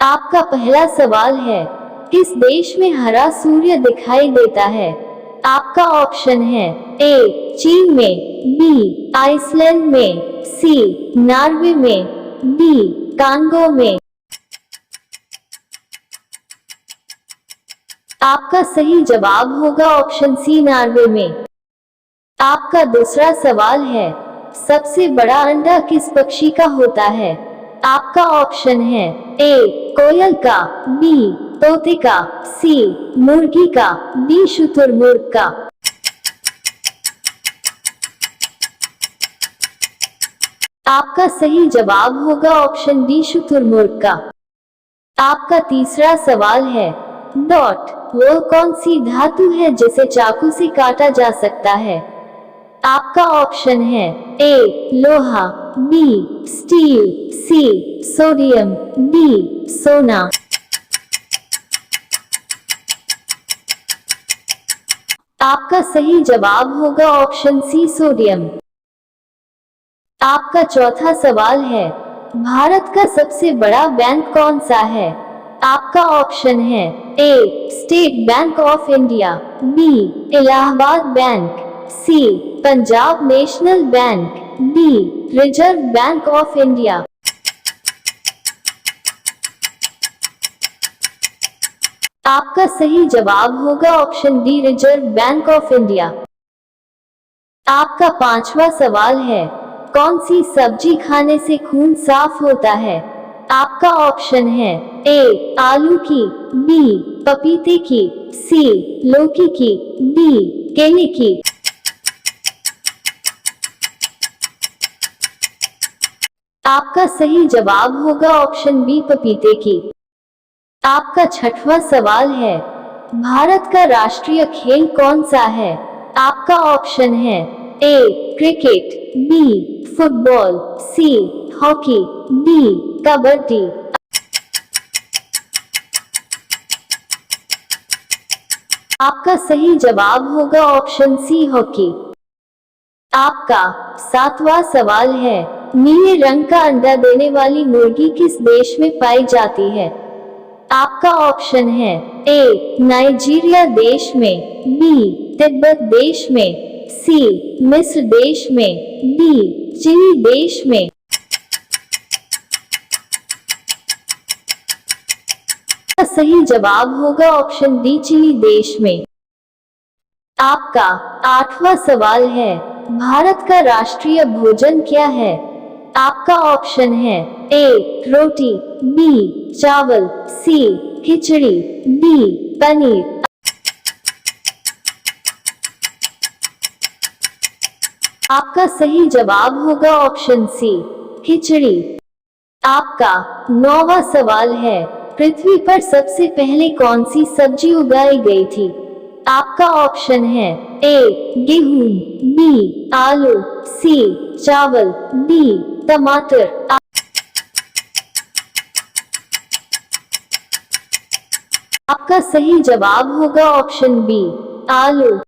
आपका पहला सवाल है, किस देश में हरा सूर्य दिखाई देता है? आपका ऑप्शन है ए चीन में, बी आइसलैंड में, सी नॉर्वे में, डी कांगो में। आपका सही जवाब होगा ऑप्शन सी नॉर्वे में। आपका दूसरा सवाल है, सबसे बड़ा अंडा किस पक्षी का होता है? आपका ऑप्शन है ए कोयल का, बी तोते का, सी मुर्गी का, डी शुतुरमुर्ग का। आपका सही जवाब होगा ऑप्शन डी शुतुरमुर्ग का। आपका तीसरा सवाल है, डॉट वो कौन सी धातु है जिसे चाकू से काटा जा सकता है? आपका ऑप्शन है ए लोहा, B steel, C sodium, D सोना। आपका सही जवाब होगा ऑप्शन सी सोडियम। आपका चौथा सवाल है, भारत का सबसे बड़ा बैंक कौन सा है? आपका ऑप्शन है A State Bank of India, B Allahabad Bank, C Punjab National Bank, D Reserve Bank of India. आपका सही जवाब होगा option D Reserve Bank of India. आपका पांचवा सवाल है, कौन सी सब्जी खाने से खून साफ होता है? आपका ऑप्शन है ए आलू की, बी पपीते की, सी लौकी की, डी केले की। आपका सही जवाब होगा ऑप्शन बी पपीते की। आपका छठवां सवाल है, भारत का राष्ट्रीय खेल कौन सा है? आपका ऑप्शन है A cricket, B football, C hockey, D kabaddi. आपका सही जवाब होगा ऑप्शन सी हॉकी। आपका सातवां सवाल है, नीले रंग का अंडा देने वाली मुर्गी किस देश में पाई जाती है? आपका ऑप्शन है ए नाइजीरिया देश में, बी तिब्बत देश में, सी मिस्र देश में, डी चिली देश में। सही जवाब होगा ऑप्शन डी चिली देश में। आपका आठवां सवाल है, भारत का राष्ट्रीय भोजन क्या है? आपका ऑप्शन है ए रोटी, बी चावल, सी खिचड़ी, डी पनीर। आपका सही जवाब होगा ऑप्शन सी खिचड़ी। आपका नौवां सवाल है, पृथ्वी पर सबसे पहले कौन सी सब्जी उगाई गई थी? आपका ऑप्शन है ए गेहूं, बी आलू, सी चावल, डी टमाटर। आपका सही जवाब होगा ऑप्शन बी आलू।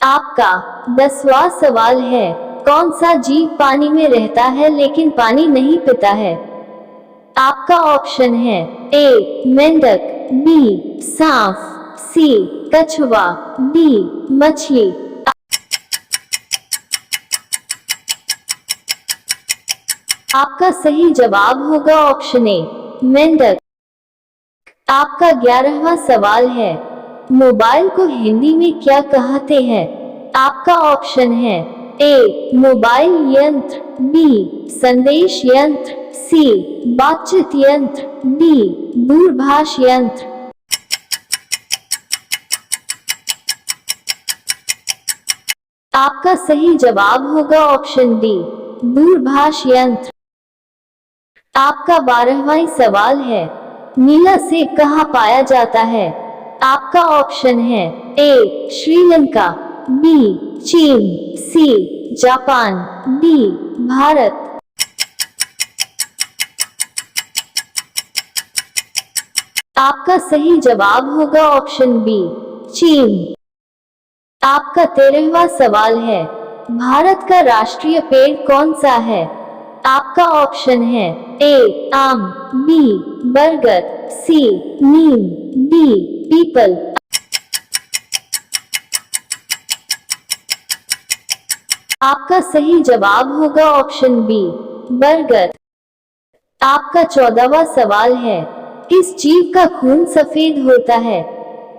आपका 10वां सवाल है, कौन सा जीव पानी में रहता है लेकिन पानी नहीं पीता है? आपका ऑप्शन है ए मेंढक, बी सांप, सी कछुआ, डी मछली। आपका सही जवाब होगा ऑप्शन ए मेंढक। आपका 11वां सवाल है, मोबाइल को हिंदी में क्या कहते हैं? आपका ऑप्शन है ए मोबाइल यंत्र, बी संदेश यंत्र, सी बातचीत यंत्र, डी दूरभाष यंत्र। आपका सही जवाब होगा ऑप्शन डी दूरभाष यंत्र। आपका 12वां सवाल है, नीला सेब कहाँ पाया जाता है? आपका ऑप्शन है ए श्रीलंका, बी चीन, सी जापान, डी भारत। आपका सही जवाब होगा ऑप्शन बी चीन। आपका 13वां सवाल है, भारत का राष्ट्रीय पेड़ कौन सा है? आपका ऑप्शन है ए आम, बी बरगद, सी नीम, डी पीपल। आपका सही जवाब होगा ऑप्शन बी बरगद। आपका 14वां सवाल है, किस जीव का खून सफेद होता है?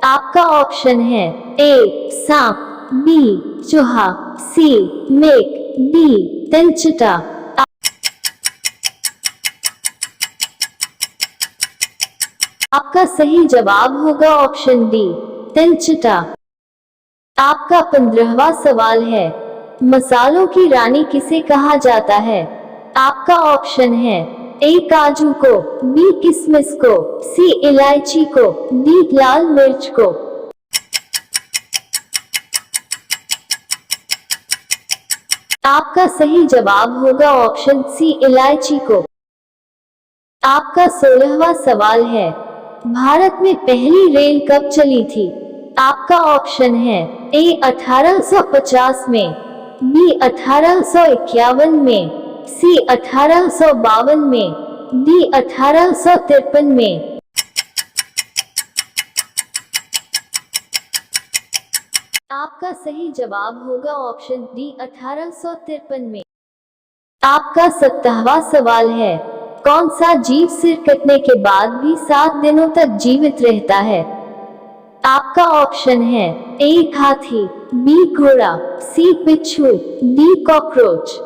आपका ऑप्शन है ए सांप, बी चूहा, सी मेघ, डी तिलचटा। आपका सही जवाब होगा ऑप्शन डी तिलचटा। आपका 15वां सवाल है, मसालों की रानी किसे कहा जाता है? आपका ऑप्शन है ए काजू को, बी किशमिश को, सी इलायची को, डी लाल मिर्च को। आपका सही जवाब होगा ऑप्शन सी इलायची को। आपका 16वां सवाल है, भारत में पहली रेल कब चली थी? आपका ऑप्शन है ए 1850 में, बी 1851 में, सी 1852 में, डी 1853 में। आपका सही जवाब होगा ऑप्शन डी 1853 में। आपका 17वां सवाल है, कौन सा जीव सिर कटने के बाद भी 7 दिनों तक जीवित रहता है? आपका ऑप्शन है ए हाथी, बी घोड़ा, सी बिच्छू, डी कॉकरोच।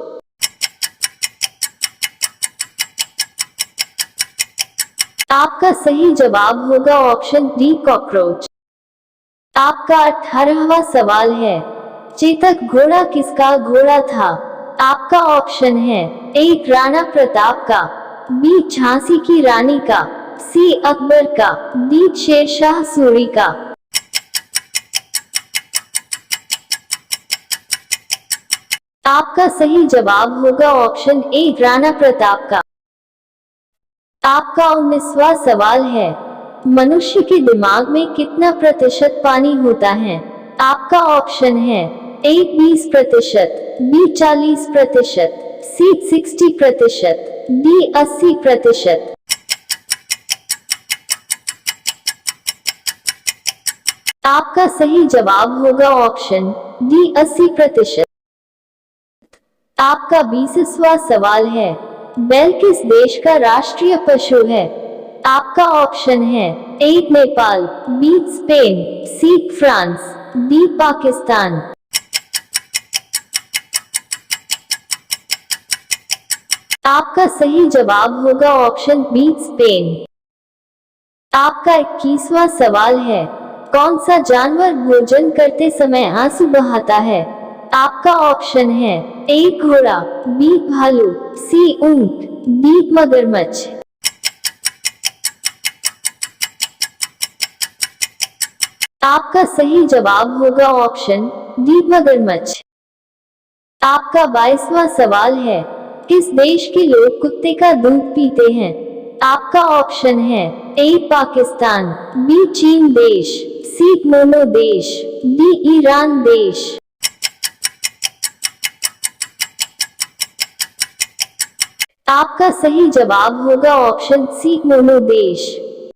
आपका सही जवाब होगा ऑप्शन डी कॉकरोच। आपका 18वां सवाल है, चेतक घोड़ा किसका घोड़ा था? आपका ऑप्शन है ए राणा प्रताप का, बी झांसी की रानी का, सी अकबर का, डी शेरशाह सूरी का। आपका सही जवाब होगा ऑप्शन ए राणा प्रताप का। आपका 19वां सवाल है, मनुष्य के दिमाग में कितना प्रतिशत पानी होता है? आपका ऑप्शन है ए 20%, बी 40%, सी 60%, डी 80%। आपका सही जवाब होगा ऑप्शन डी 80%। आपका 20वां सवाल है, बैल किस देश का राष्ट्रीय पशु है? आपका ऑप्शन है A Nepal, B Spain, C France, D Pakistan. आपका सही जवाब होगा ऑप्शन बी स्पेन। आपका 21वां सवाल है, कौन सा जानवर भोजन करते समय आंसू बहाता है? आपका ऑप्शन है ए घोड़ा, बी भालू, सी ऊंट, डी मगरमच्छ। आपका सही जवाब होगा ऑप्शन डी मगरमच्छ। आपका 22वां सवाल है, किस देश के लोग कुत्ते का दूध पीते हैं? आपका ऑप्शन है ए पाकिस्तान, बी चीन देश, सी मोनो देश, डी ईरान देश। आपका सही जवाब होगा ऑप्शन सी मोनो देश।